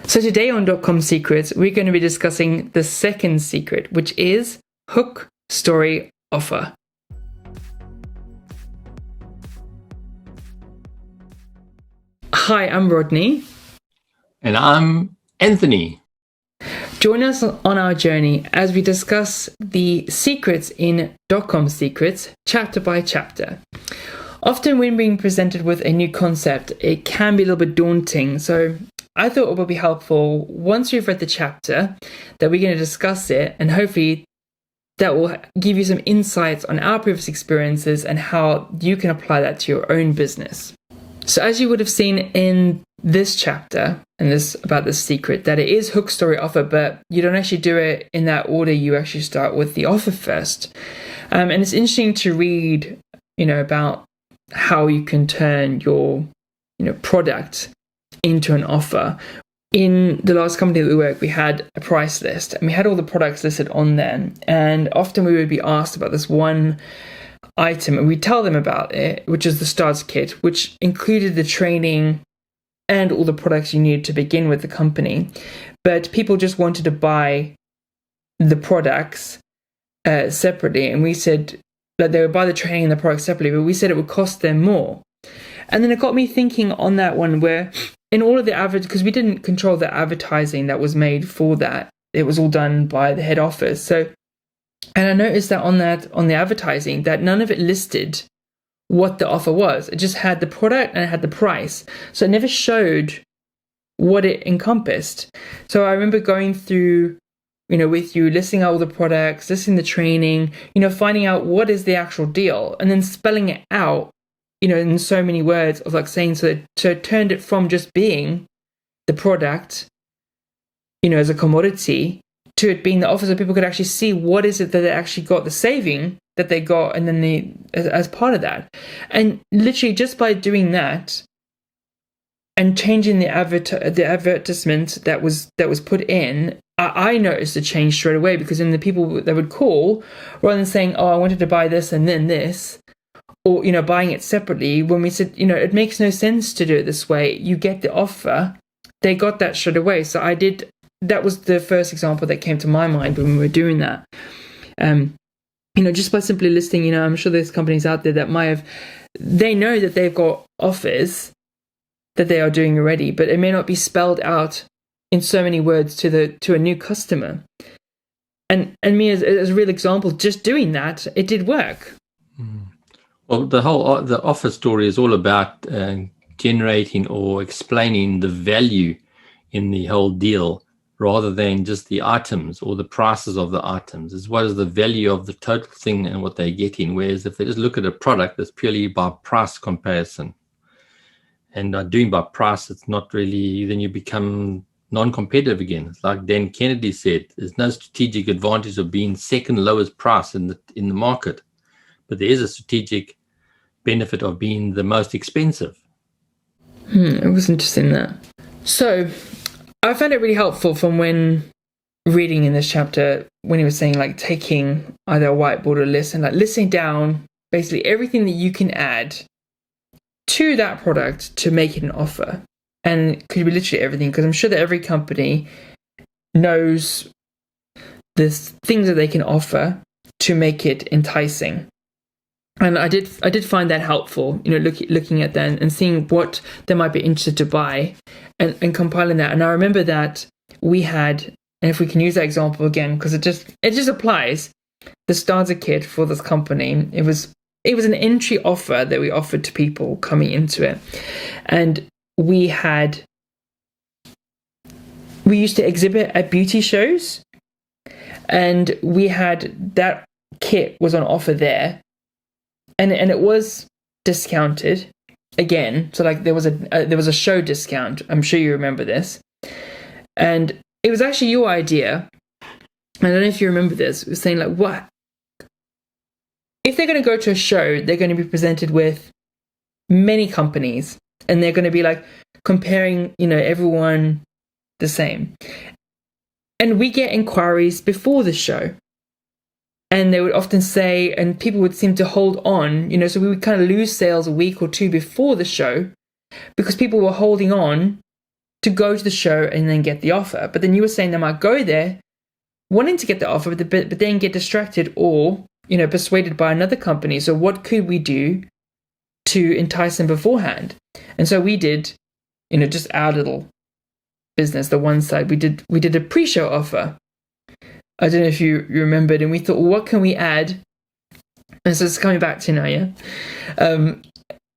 So today on .com Secrets, we're going to be discussing the second secret, which is hook, story, offer. Hi, I'm Rodney. And I'm Anthony. Join us on our journey as we discuss the secrets in .com Secrets, chapter by chapter. Often when being presented with a new concept, it can be a little bit daunting. So I thought it would be helpful once we've read the chapter that we're going to discuss it, and hopefully that will give you some insights on our previous experiences and how you can apply that to your own business. So as you would have seen in this chapter and this about this secret, that it is hook, story, offer, but you don't actually do it in that order. You actually start with the offer first. And it's interesting to read, about how you can turn your, product into an offer. In the last company that we worked, we had a price list and we had all the products listed on there. And often we would be asked about this one item and we'd tell them about it, which is the starter kit, which included the training and all the products you need to begin with the company. But people just wanted to buy the products separately. And we said that they would buy the training and the products separately, but we said it would cost them more. And then it got me thinking on that one where in all of the because we didn't control the advertising that was made for that. It was all done by the head office. So, and I noticed that on the advertising that none of it listed what the offer was. It just had the product and it had the price. So it never showed what it encompassed. So I remember going through, with you, listing out all the products, listing the training, finding out what is the actual deal and then spelling it out, in so many words of like saying, so it turned it from just being the product, as a commodity to it being the offer so people could actually see what is it that they actually got, the saving that they got, and then as part of that. And literally just by doing that and changing the advertisement that was put in, I noticed a change straight away, because then the people that would call, rather than saying, oh, I wanted to buy this and then this, or, buying it separately, when we said, it makes no sense to do it this way, you get the offer, they got that straight away. So that was the first example that came to my mind when we were doing that. Just by simply listing, I'm sure there's companies out there that they know that they've got offers that they are doing already, but it may not be spelled out in so many words to a new customer. And me as a real example, just doing that, it did work. Well, the offer story is all about generating or explaining the value in the whole deal, rather than just the items or the prices of the items, as well as the value of the total thing and what they're getting. Whereas if they just look at a product that's purely by price comparison and are doing by price, it's not really, then you become non-competitive again. It's like Dan Kennedy said, there's no strategic advantage of being second lowest price in the market, but there is a strategic benefit of being the most expensive. It was interesting that. So I found it really helpful from when reading in this chapter, when he was saying like taking either a whiteboard or list and like listing down basically everything that you can add to that product to make it an offer. And it could be literally everything, because I'm sure that every company knows the things that they can offer to make it enticing. And I did find that helpful, looking at that and seeing what they might be interested to buy and compiling that. And I remember that we had, and if we can use that example again, because it just applies, the starter kit for this company. It was an entry offer that we offered to people coming into it. And we used to exhibit at beauty shows, and we had that kit was on offer there. And it was discounted again. So like there was a show discount. I'm sure you remember this. And it was actually your idea. I don't know if you remember this. It was saying like, what? If they're going to go to a show, they're going to be presented with many companies, and they're going to be like comparing, everyone the same. And we get inquiries before the show. And they would often say, and people would seem to hold on, so we would kind of lose sales a week or two before the show because people were holding on to go to the show and then get the offer. But then you were saying they might go there wanting to get the offer, but then get distracted or, persuaded by another company. So what could we do to entice them beforehand? And so we did, just our little business, the one side, we did a pre-show offer. I don't know if you remembered, and we thought, well, what can we add? And so it's coming back to now, yeah.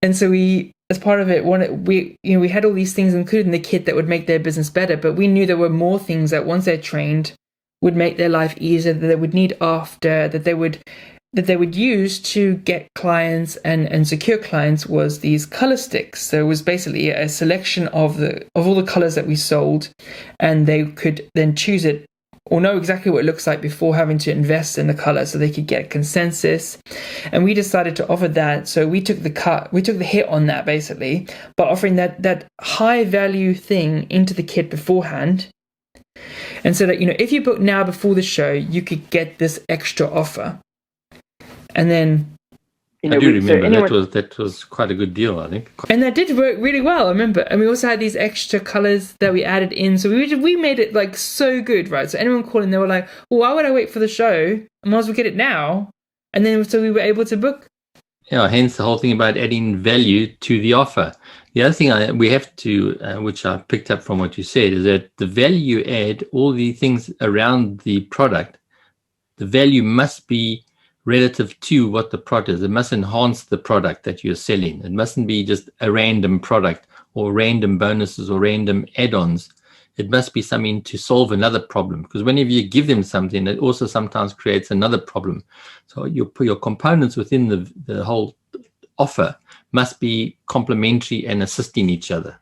And so we, as part of it, we had all these things included in the kit that would make their business better, but we knew there were more things that once they're trained would make their life easier, that they would need after, that they would use to get clients and secure clients, was these color sticks. So it was basically a selection of all the colors that we sold, and they could then choose it or know exactly what it looks like before having to invest in the color, so they could get consensus. And we decided to offer that. So we took the hit on that, basically, by offering that high value thing into the kit beforehand. And so that, if you book now before the show, you could get this extra offer. And then, I do remember that was quite a good deal, I think. And that did work really well, I remember. And we also had these extra colors that we added in. So we made it like so good, right? So anyone calling, they were like, well, why would I wait for the show? I might as well get it now. And then so we were able to book. Yeah, hence the whole thing about adding value to the offer. The other thing we have to, which I picked up from what you said, is that the value add, all the things around the product, the value must be relative to what the product is. It must enhance the product that you're selling. It mustn't be just a random product or random bonuses or random add-ons. It must be something to solve another problem, because whenever you give them something, it also sometimes creates another problem. So your components within the whole offer must be complementary and assisting each other.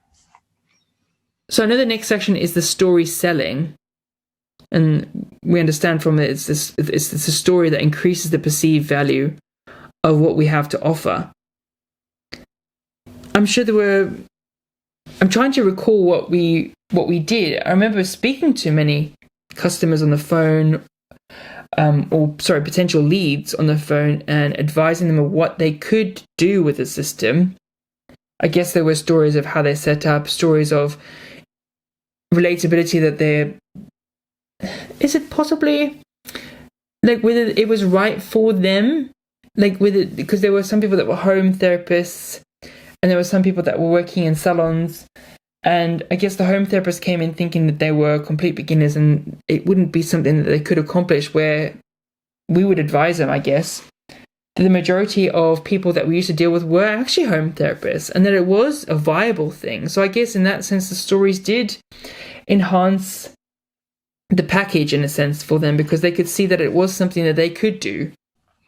So I know the next section is the story selling. And we understand from it, it's a story that increases the perceived value of what we have to offer. I'm trying to recall what we did. I remember speaking to many customers on the phone, potential leads on the phone, and advising them of what they could do with the system. I guess there were stories of how they set up, stories of relatability that they're. Is it possibly like whether it was right for them, like with it, because there were some people that were home therapists and there were some people that were working in salons, and I guess the home therapists came in thinking that they were complete beginners and it wouldn't be something that they could accomplish, where we would advise them, I guess, that the majority of people that we used to deal with were actually home therapists and that it was a viable thing. So I guess in that sense the stories did enhance the package in a sense for them, because they could see that it was something that they could do.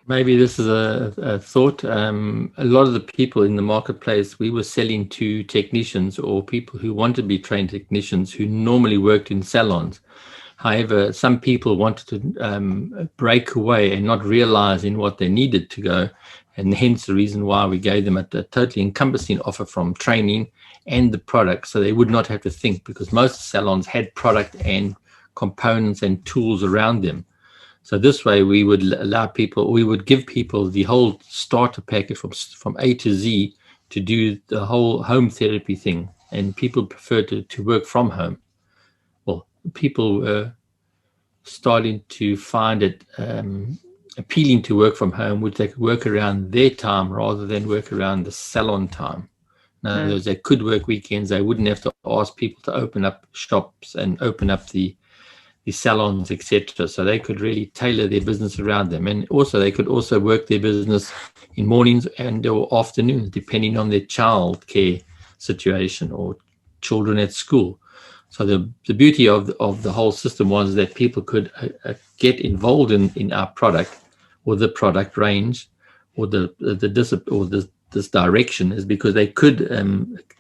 Maybe this is a thought. A lot of the people in the marketplace, we were selling to technicians or people who wanted to be trained technicians who normally worked in salons. However, some people wanted to break away and not realize in what they needed to go. And hence the reason why we gave them a totally encompassing offer from training and the product, so they would not have to think, because most salons had product and components and tools around them. So this way we would give people the whole starter package from A to Z to do the whole home therapy thing. And people prefer to work from home. Well, people were starting to find it appealing to work from home, which they could work around their time rather than work around the salon time. In other words, they could work weekends. They wouldn't have to ask people to open up shops and open up the salons, etc. So they could really tailor their business around them. And also they could also work their business in mornings and or afternoons, depending on their child care situation or children at school. So the beauty of the whole system was that people could get involved in our product or the product range or this direction, is because they could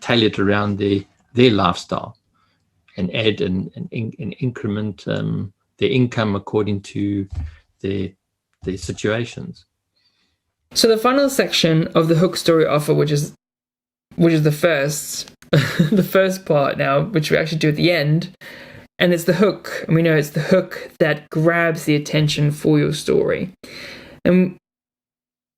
tailor it around their lifestyle and add and increment their income according to their situations. So the final section of the hook story offer, which is the first the first part now, which we actually do at the end, and it's the hook, and we know it's the hook that grabs the attention for your story. And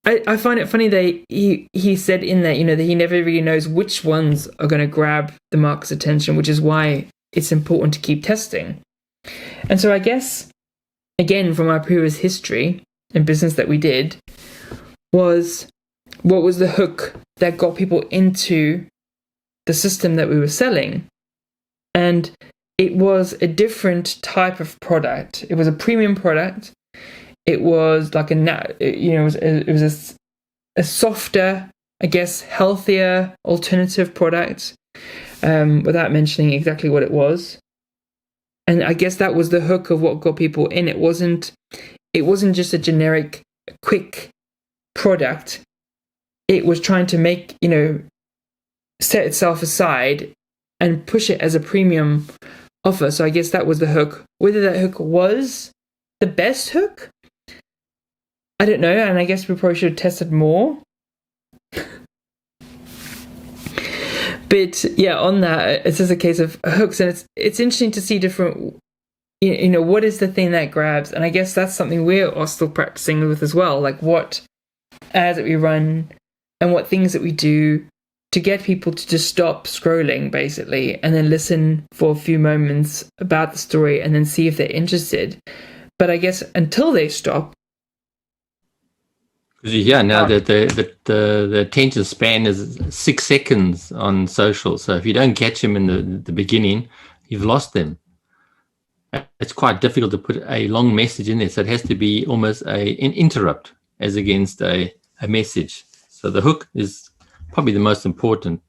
I find it funny that he said in there, that he never really knows which ones are going to grab the market's attention, which is why it's important to keep testing. And so I guess, again, from our previous history and business that we did, was what was the hook that got people into the system that we were selling? And it was a different type of product. It was a premium product. It was like it was a softer, I guess, healthier alternative product, without mentioning exactly what it was. And I guess that was the hook of what got people in. It wasn't just a generic, quick product. It was trying to make, set itself aside and push it as a premium offer. So I guess that was the hook. Whether that hook was the best hook, I don't know. And I guess we probably should have tested more. But yeah, on that, it's just a case of hooks, and it's interesting to see different, what is the thing that grabs, and I guess that's something we're still practicing with as well, like what ads that we run and what things that we do to get people to just stop scrolling, basically, and then listen for a few moments about the story and then see if they're interested. But I guess until they stop. Yeah, now that the attention span is 6 seconds on social. So if you don't catch them in the beginning, you've lost them. It's quite difficult to put a long message in there. So it has to be almost an interrupt as against a message. So the hook is probably the most important.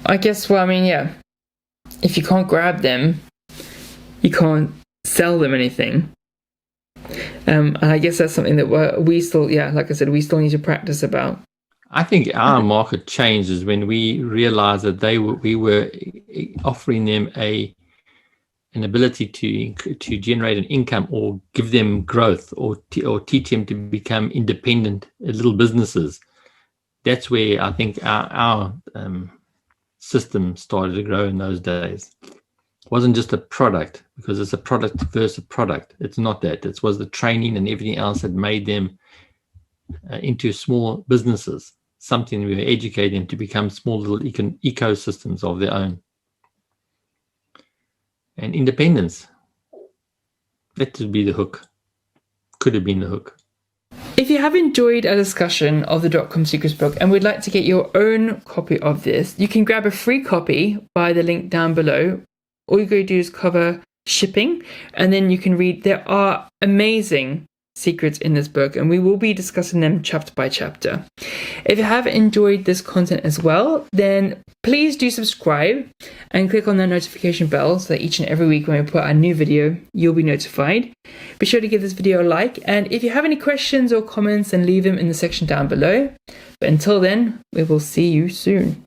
I guess, yeah. If you can't grab them, you can't sell them anything. And I guess that's something that we still, like I said, we still need to practice about. I think our market changes when we realized that we were offering them an ability to generate an income or give them growth or teach them to become independent little businesses. That's where I think our system started to grow in those days. It wasn't just a product, because it's a product versus a product. It's not that. It was the training and everything else that made them into small businesses, something we were educating them to become small little ecosystems of their own. And independence, that would be the hook. Could have been the hook. If you have enjoyed our discussion of the .com Secrets book and would like to get your own copy of this, you can grab a free copy by the link down below. All you got to do is cover shipping, and then you can read. There are amazing secrets in this book, and we will be discussing them chapter by chapter. If you have enjoyed this content as well, then please do subscribe and click on that notification bell so that each and every week when we put a new video, you'll be notified. Be sure to give this video a like, and if you have any questions or comments, then leave them in the section down below. But until then, we will see you soon.